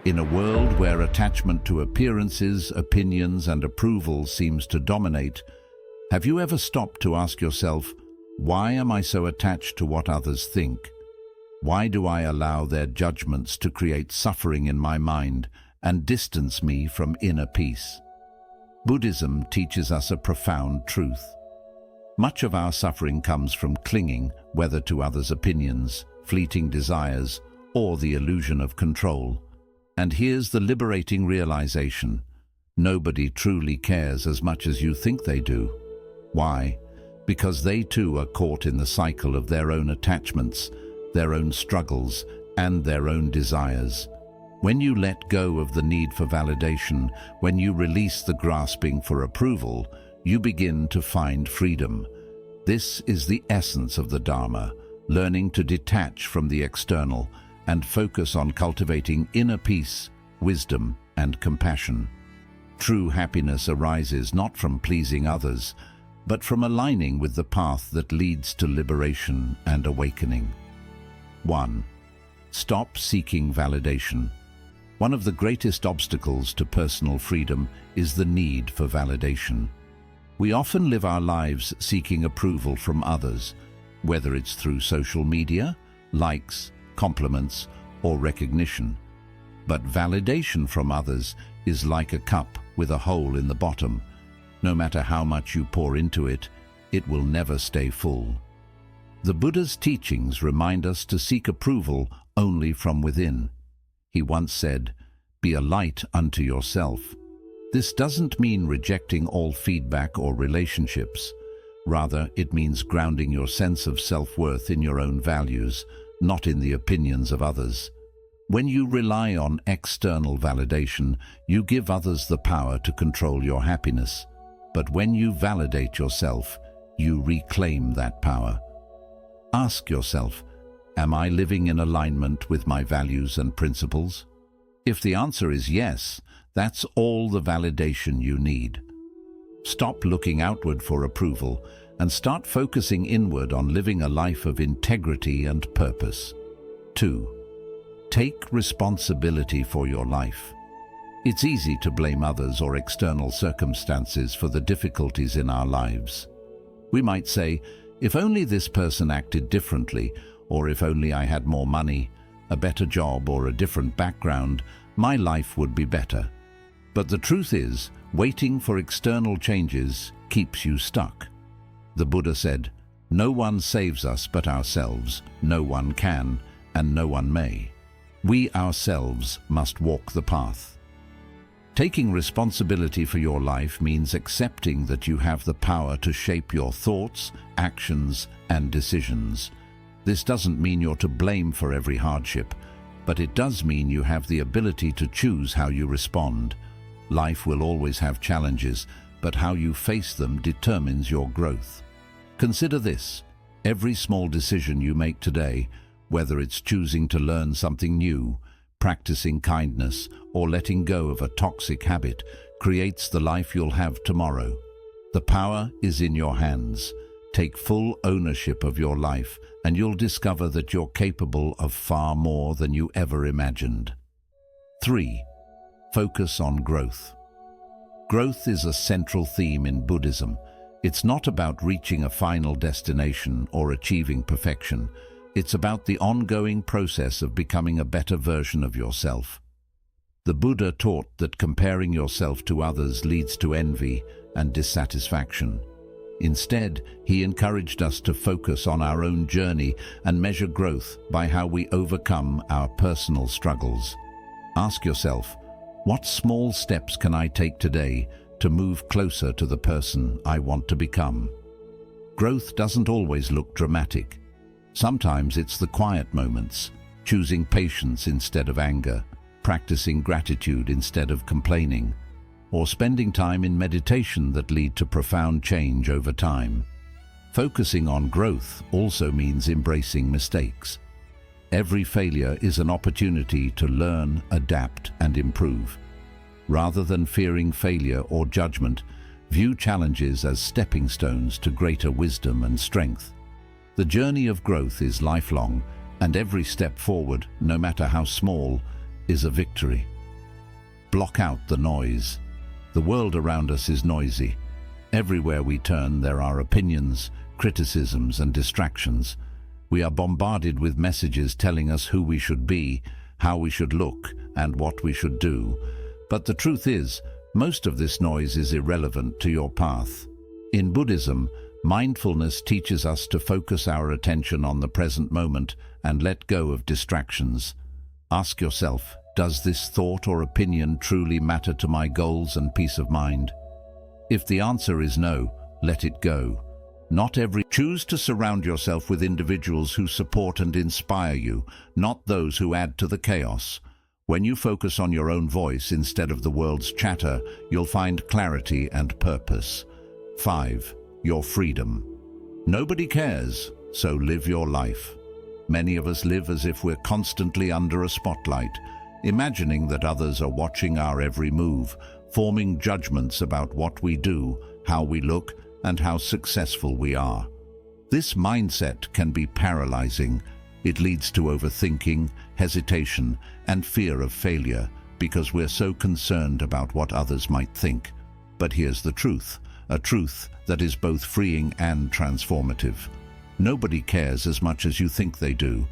In a world where attachment to appearances, opinions, and approval seems to dominate, have you ever stopped to ask yourself, why am I so attached to what others think? Why do I allow their judgments to create suffering in my mind and distance me from inner peace? Buddhism teaches us a profound truth. Much of our suffering comes from clinging, whether to others' opinions, fleeting desires, or the illusion of control. And here's the liberating realization: nobody truly cares as much as you think they do. Why? Because they too are caught in the cycle of their own attachments, their own struggles, and their own desires. When you let go of the need for validation, when you release the grasping for approval, you begin to find freedom. This is the essence of the Dharma, learning to detach from the external and focus on cultivating inner peace, wisdom, and compassion. True happiness arises not from pleasing others, but from aligning with the path that leads to liberation and awakening. 1. Stop seeking validation. One of the greatest obstacles to personal freedom is the need for validation. We often live our lives seeking approval from others, whether it's through social media, likes, compliments, or recognition. But validation from others is like a cup with a hole in the bottom. No matter how much you pour into it, it will never stay full. The Buddha's teachings remind us to seek approval only from within. He once said, "Be a light unto yourself." This doesn't mean rejecting all feedback or relationships. Rather, it means grounding your sense of self-worth in your own values, not in the opinions of others. When you rely on external validation, you give others the power to control your happiness. But when you validate yourself, you reclaim that power. Ask yourself, am I living in alignment with my values and principles? If the answer is yes, that's all the validation you need. Stop looking outward for approval and start focusing inward on living a life of integrity and purpose. 2. Take responsibility for your life. It's easy to blame others or external circumstances for the difficulties in our lives. We might say, if only this person acted differently, or if only I had more money, a better job, or a different background, my life would be better. But the truth is, waiting for external changes keeps you stuck. The Buddha said, "No one saves us but ourselves, no one can, and no one may. We ourselves must walk the path." Taking responsibility for your life means accepting that you have the power to shape your thoughts, actions, and decisions. This doesn't mean you're to blame for every hardship, but it does mean you have the ability to choose how you respond. Life will always have challenges, but how you face them determines your growth. Consider this: every small decision you make today, whether it's choosing to learn something new, practicing kindness, or letting go of a toxic habit, creates the life you'll have tomorrow. The power is in your hands. Take full ownership of your life, and you'll discover that you're capable of far more than you ever imagined. 3. Focus on growth. Growth is a central theme in Buddhism. It's not about reaching a final destination or achieving perfection. It's about the ongoing process of becoming a better version of yourself. The Buddha taught that comparing yourself to others leads to envy and dissatisfaction. Instead, he encouraged us to focus on our own journey and measure growth by how we overcome our personal struggles. Ask yourself, what small steps can I take today to move closer to the person I want to become? Growth doesn't always look dramatic. Sometimes it's the quiet moments, choosing patience instead of anger, practicing gratitude instead of complaining, or spending time in meditation that lead to profound change over time. Focusing on growth also means embracing mistakes. Every failure is an opportunity to learn, adapt, and improve. Rather than fearing failure or judgment, view challenges as stepping stones to greater wisdom and strength. The journey of growth is lifelong, and every step forward, no matter how small, is a victory. Block out the noise. The world around us is noisy. Everywhere we turn, there are opinions, criticisms, and distractions. We are bombarded with messages telling us who we should be, how we should look, and what we should do. But the truth is, most of this noise is irrelevant to your path. In Buddhism, mindfulness teaches us to focus our attention on the present moment and let go of distractions. Ask yourself, does this thought or opinion truly matter to my goals and peace of mind? If the answer is no, let it go. Choose to surround yourself with individuals who support and inspire you, not those who add to the chaos. When you focus on your own voice instead of the world's chatter, you'll find clarity and purpose. 5. Your freedom. Nobody cares, so live your life. Many of us live as if we're constantly under a spotlight, imagining that others are watching our every move, forming judgments about what we do, how we look, and how successful we are. This mindset can be paralyzing. It leads to overthinking, hesitation, and fear of failure because we're so concerned about what others might think. But here's the truth, a truth that is both freeing and transformative. Nobody cares as much as you think they do.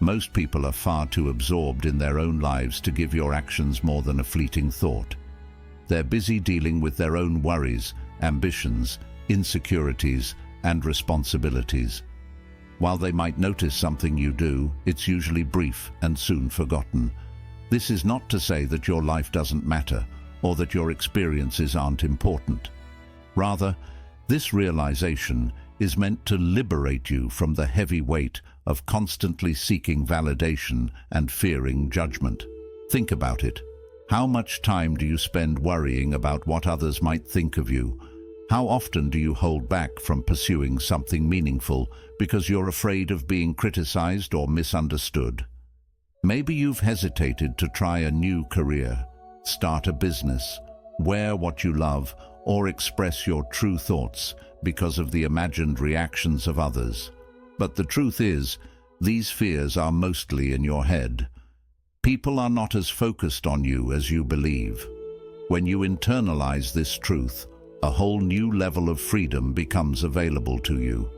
Most people are far too absorbed in their own lives to give your actions more than a fleeting thought. They're busy dealing with their own worries, ambitions, insecurities, and responsibilities. While they might notice something you do, it's usually brief and soon forgotten. This is not to say that your life doesn't matter or that your experiences aren't important. Rather, this realization is meant to liberate you from the heavy weight of constantly seeking validation and fearing judgment. Think about it. How much time do you spend worrying about what others might think of you? How often do you hold back from pursuing something meaningful because you're afraid of being criticized or misunderstood? Maybe you've hesitated to try a new career, start a business, wear what you love, or express your true thoughts because of the imagined reactions of others. But the truth is, these fears are mostly in your head. People are not as focused on you as you believe. When you internalize this truth, a whole new level of freedom becomes available to you.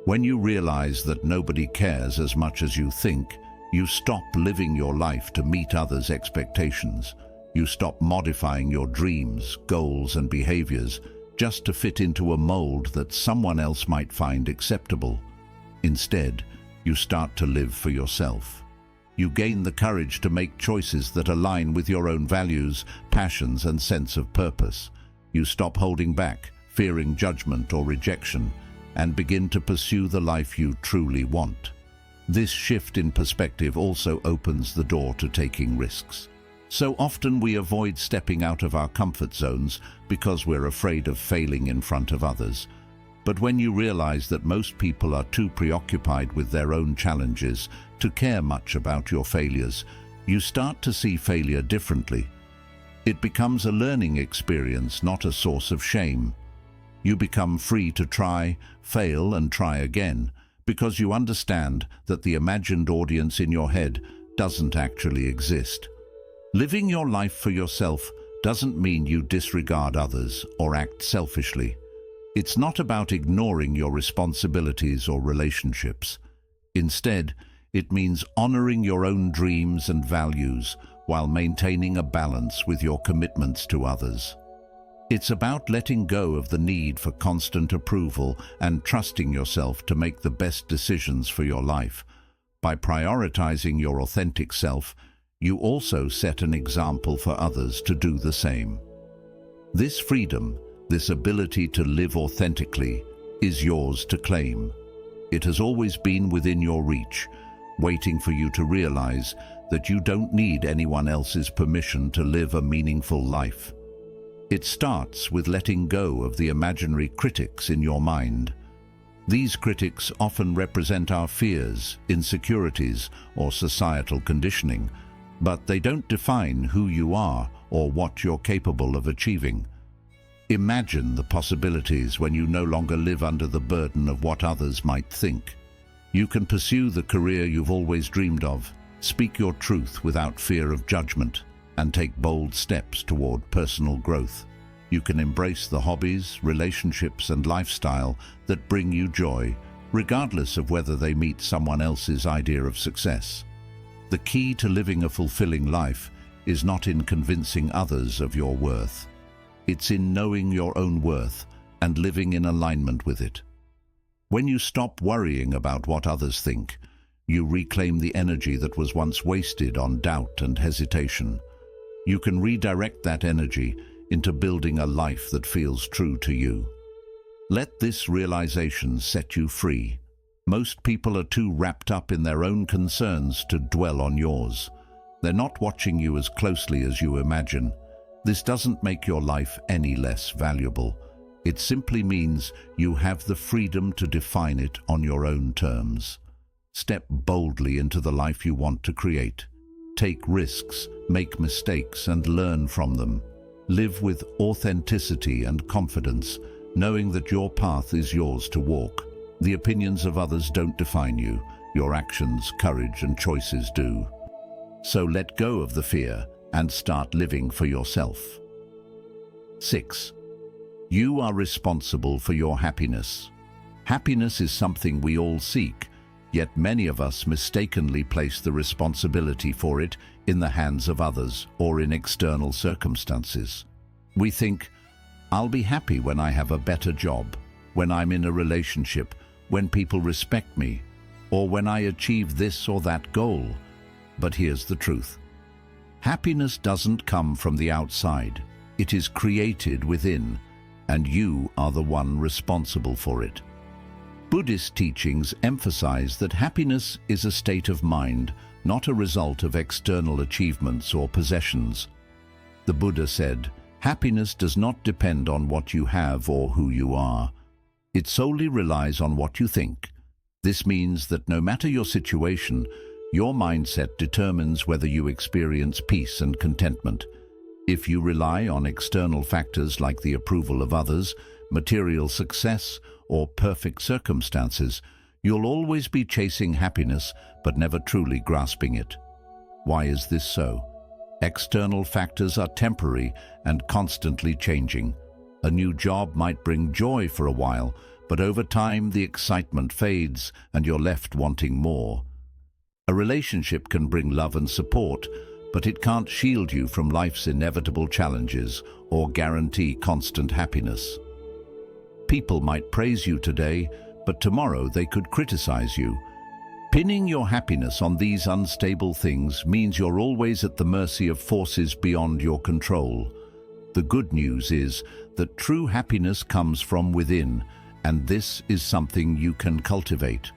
When you realize that nobody cares as much as you think, you stop living your life to meet others' expectations. You stop modifying your dreams, goals, and behaviors just to fit into a mold that someone else might find acceptable. Instead, you start to live for yourself. You gain the courage to make choices that align with your own values, passions, and sense of purpose. You stop holding back, fearing judgment or rejection, and begin to pursue the life you truly want. This shift in perspective also opens the door to taking risks. So often we avoid stepping out of our comfort zones because we're afraid of failing in front of others. But when you realize that most people are too preoccupied with their own challenges to care much about your failures, you start to see failure differently. It becomes a learning experience, not a source of shame. You become free to try, fail, and try again, because you understand that the imagined audience in your head doesn't actually exist. Living your life for yourself doesn't mean you disregard others or act selfishly. It's not about ignoring your responsibilities or relationships. Instead, it means honoring your own dreams and values while maintaining a balance with your commitments to others. It's about letting go of the need for constant approval and trusting yourself to make the best decisions for your life. By prioritizing your authentic self, you also set an example for others to do the same. This freedom, this ability to live authentically, is yours to claim. It has always been within your reach, waiting for you to realize that you don't need anyone else's permission to live a meaningful life. It starts with letting go of the imaginary critics in your mind. These critics often represent our fears, insecurities, or societal conditioning, but they don't define who you are or what you're capable of achieving. Imagine the possibilities when you no longer live under the burden of what others might think. You can pursue the career you've always dreamed of, Speak your truth without fear of judgment, and take bold steps toward personal growth. You can embrace the hobbies, relationships, and lifestyle that bring you joy, regardless of whether they meet someone else's idea of success. The key to living a fulfilling life is not in convincing others of your worth. It's in knowing your own worth and living in alignment with it. When you stop worrying about what others think, you reclaim the energy that was once wasted on doubt and hesitation. You can redirect that energy into building a life that feels true to you. Let this realization set you free. Most people are too wrapped up in their own concerns to dwell on yours. They're not watching you as closely as you imagine. This doesn't make your life any less valuable. It simply means you have the freedom to define it on your own terms. Step boldly into the life you want to create. Take risks, make mistakes, and learn from them. Live with authenticity and confidence, knowing that your path is yours to walk. The opinions of others don't define you. Your actions, courage, and choices do. So let go of the fear and start living for yourself. 6. You are responsible for your happiness. Happiness is something we all seek, yet many of us mistakenly place the responsibility for it in the hands of others or in external circumstances. We think, I'll be happy when I have a better job, when I'm in a relationship, when people respect me, or when I achieve this or that goal. But here's the truth. Happiness doesn't come from the outside. It is created within, and you are the one responsible for it. Buddhist teachings emphasize that happiness is a state of mind, not a result of external achievements or possessions. The Buddha said, happiness does not depend on what you have or who you are. It solely relies on what you think. This means that no matter your situation, your mindset determines whether you experience peace and contentment. If you rely on external factors like the approval of others, material success, or perfect circumstances, you'll always be chasing happiness but never truly grasping it. Why is this so? External factors are temporary and constantly changing. A new job might bring joy for a while, but over time the excitement fades and you're left wanting more. A relationship can bring love and support, but it can't shield you from life's inevitable challenges or guarantee constant happiness. People might praise you today, but tomorrow they could criticize you. Pinning your happiness on these unstable things means you're always at the mercy of forces beyond your control. The good news is that true happiness comes from within, and this is something you can cultivate.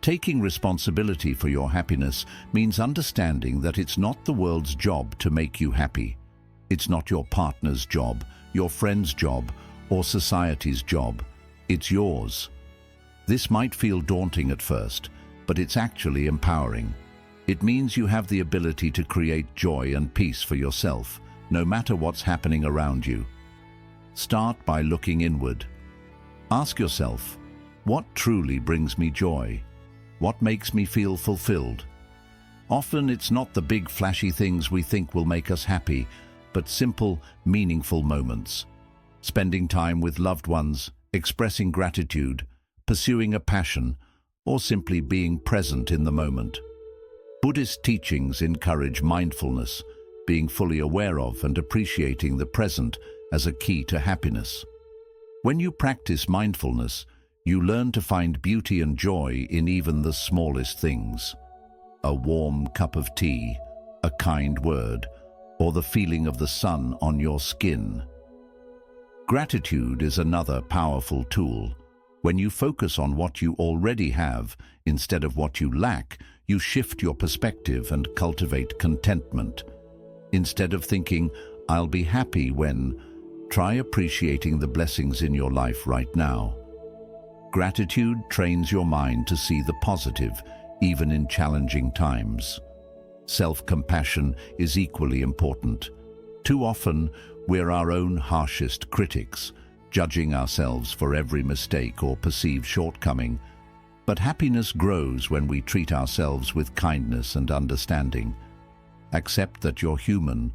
Taking responsibility for your happiness means understanding that it's not the world's job to make you happy. It's not your partner's job, your friend's job, or society's job. It's yours. This might feel daunting at first, but it's actually empowering. It means you have the ability to create joy and peace for yourself, no matter what's happening around you. Start by looking inward. Ask yourself, what truly brings me joy? What makes me feel fulfilled? Often it's not the big flashy things we think will make us happy, but simple, meaningful moments. Spending time with loved ones, expressing gratitude, pursuing a passion, or simply being present in the moment. Buddhist teachings encourage mindfulness, being fully aware of and appreciating the present as a key to happiness. When you practice mindfulness, you learn to find beauty and joy in even the smallest things. A warm cup of tea, a kind word, or the feeling of the sun on your skin. Gratitude is another powerful tool. When you focus on what you already have instead of what you lack, you shift your perspective and cultivate contentment. Instead of thinking, I'll be happy when, try appreciating the blessings in your life right now. Gratitude trains your mind to see the positive, even in challenging times. Self-compassion is equally important. Too often, we're our own harshest critics, judging ourselves for every mistake or perceived shortcoming. But happiness grows when we treat ourselves with kindness and understanding. Accept that you're human,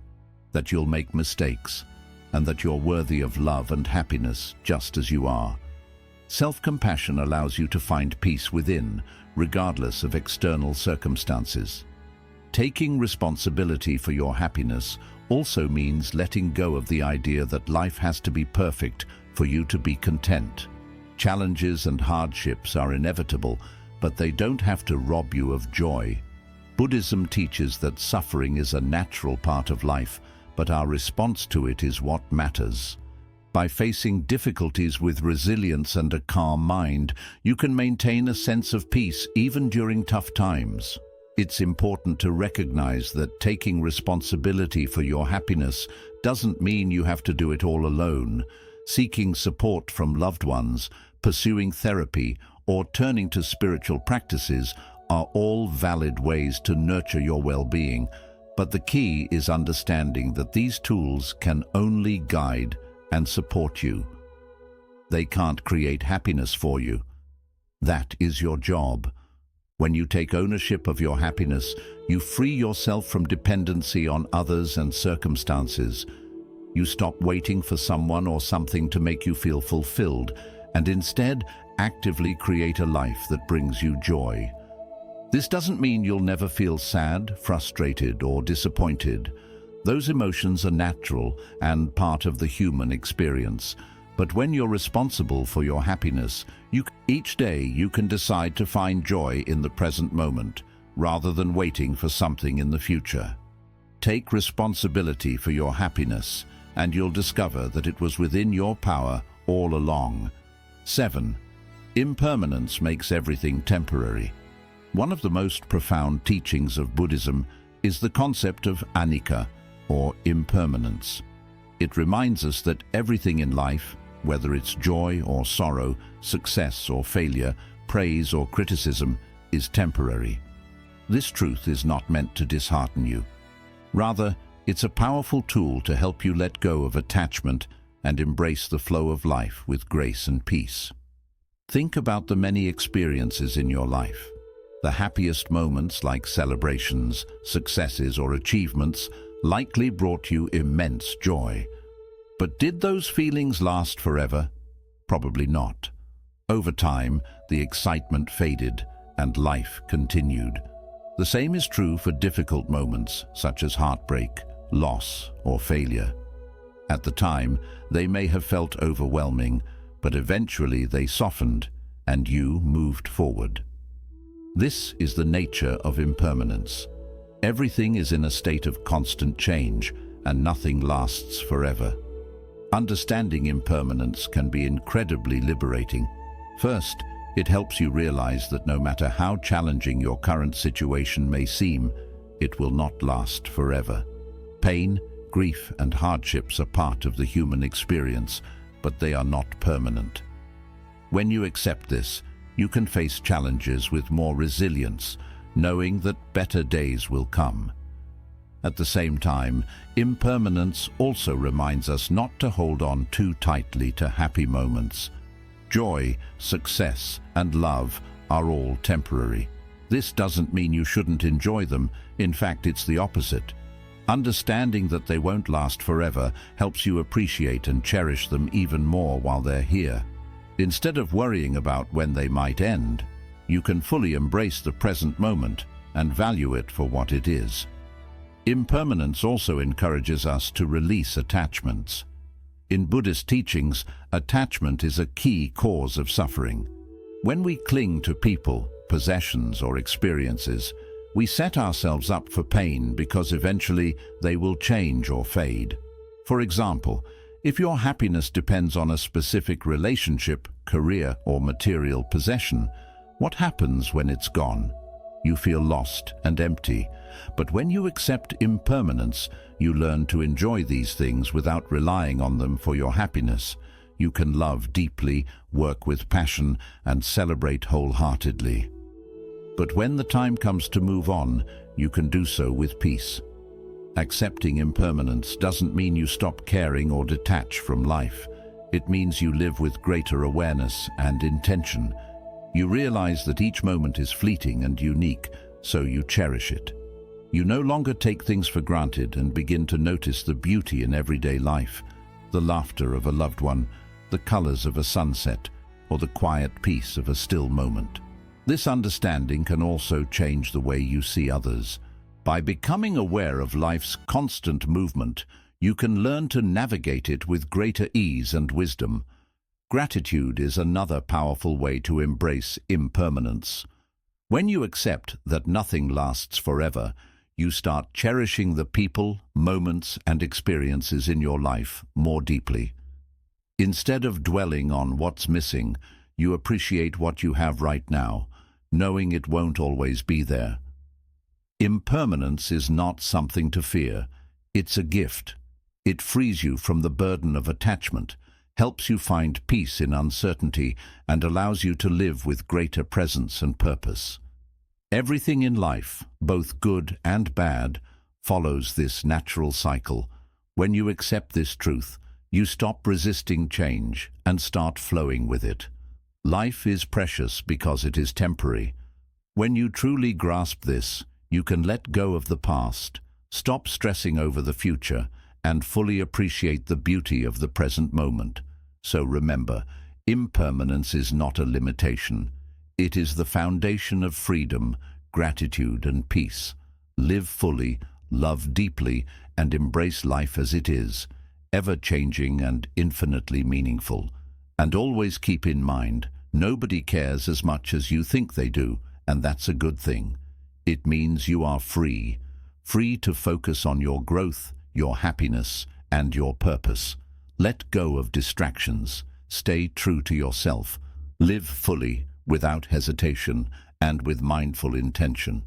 that you'll make mistakes, and that you're worthy of love and happiness just as you are. Self-compassion allows you to find peace within, regardless of external circumstances. Taking responsibility for your happiness also means letting go of the idea that life has to be perfect for you to be content. Challenges and hardships are inevitable, but they don't have to rob you of joy. Buddhism teaches that suffering is a natural part of life, but our response to it is what matters. By facing difficulties with resilience and a calm mind, you can maintain a sense of peace even during tough times. It's important to recognize that taking responsibility for your happiness doesn't mean you have to do it all alone. Seeking support from loved ones, pursuing therapy, or turning to spiritual practices are all valid ways to nurture your well-being, but the key is understanding that these tools can only guide and support you. They can't create happiness for you. That is your job. When you take ownership of your happiness, you free yourself from dependency on others and circumstances. You stop waiting for someone or something to make you feel fulfilled, and instead actively create a life that brings you joy. This doesn't mean you'll never feel sad, frustrated, or disappointed. Those emotions are natural and part of the human experience. But when you're responsible for your happiness, each day you can decide to find joy in the present moment, rather than waiting for something in the future. Take responsibility for your happiness, and you'll discover that it was within your power all along. 7. Impermanence makes everything temporary. One of the most profound teachings of Buddhism is the concept of anicca, or impermanence. It reminds us that everything in life, whether it's joy or sorrow, success or failure, praise or criticism, is temporary. This truth is not meant to dishearten you. Rather, it's a powerful tool to help you let go of attachment and embrace the flow of life with grace and peace. Think about the many experiences in your life. The happiest moments, like celebrations, successes, or achievements, likely brought you immense joy. But did those feelings last forever? Probably not. Over time, the excitement faded and life continued. The same is true for difficult moments, such as heartbreak, loss, or failure. At the time, they may have felt overwhelming, but eventually they softened and you moved forward. This is the nature of impermanence. Everything is in a state of constant change, and nothing lasts forever. Understanding impermanence can be incredibly liberating. First, it helps you realize that no matter how challenging your current situation may seem, it will not last forever. Pain, grief, and hardships are part of the human experience, but they are not permanent. When you accept this, you can face challenges with more resilience, knowing that better days will come. At the same time, impermanence also reminds us not to hold on too tightly to happy moments. Joy, success, and love are all temporary. This doesn't mean you shouldn't enjoy them. In fact, it's the opposite. Understanding that they won't last forever helps you appreciate and cherish them even more while they're here. Instead of worrying about when they might end, you can fully embrace the present moment and value it for what it is. Impermanence also encourages us to release attachments. In Buddhist teachings, attachment is a key cause of suffering. When we cling to people, possessions, or experiences, we set ourselves up for pain because eventually they will change or fade. For example, if your happiness depends on a specific relationship, career, or material possession, what happens when it's gone? You feel lost and empty. But when you accept impermanence, you learn to enjoy these things without relying on them for your happiness. You can love deeply, work with passion, and celebrate wholeheartedly. But when the time comes to move on, you can do so with peace. Accepting impermanence doesn't mean you stop caring or detach from life. It means you live with greater awareness and intention. You realize that each moment is fleeting and unique, so you cherish it. You no longer take things for granted and begin to notice the beauty in everyday life, the laughter of a loved one, the colors of a sunset, or the quiet peace of a still moment. This understanding can also change the way you see others. By becoming aware of life's constant movement, you can learn to navigate it with greater ease and wisdom. Gratitude is another powerful way to embrace impermanence. When you accept that nothing lasts forever, you start cherishing the people, moments, and experiences in your life more deeply. Instead of dwelling on what's missing, you appreciate what you have right now, knowing it won't always be there. Impermanence is not something to fear. It's a gift. It frees you from the burden of attachment, helps you find peace in uncertainty, and allows you to live with greater presence and purpose. Everything in life, both good and bad, follows this natural cycle. When you accept this truth, you stop resisting change and start flowing with it. Life is precious because it is temporary. When you truly grasp this, you can let go of the past, stop stressing over the future, and fully appreciate the beauty of the present moment. So remember, impermanence is not a limitation. It is the foundation of freedom, gratitude, and peace. Live fully, love deeply, and embrace life as it is, ever-changing and infinitely meaningful. And always keep in mind, nobody cares as much as you think they do, and that's a good thing. It means you are free, free to focus on your growth, your happiness, and your purpose. Let go of distractions, stay true to yourself, live fully, without hesitation, and with mindful intention.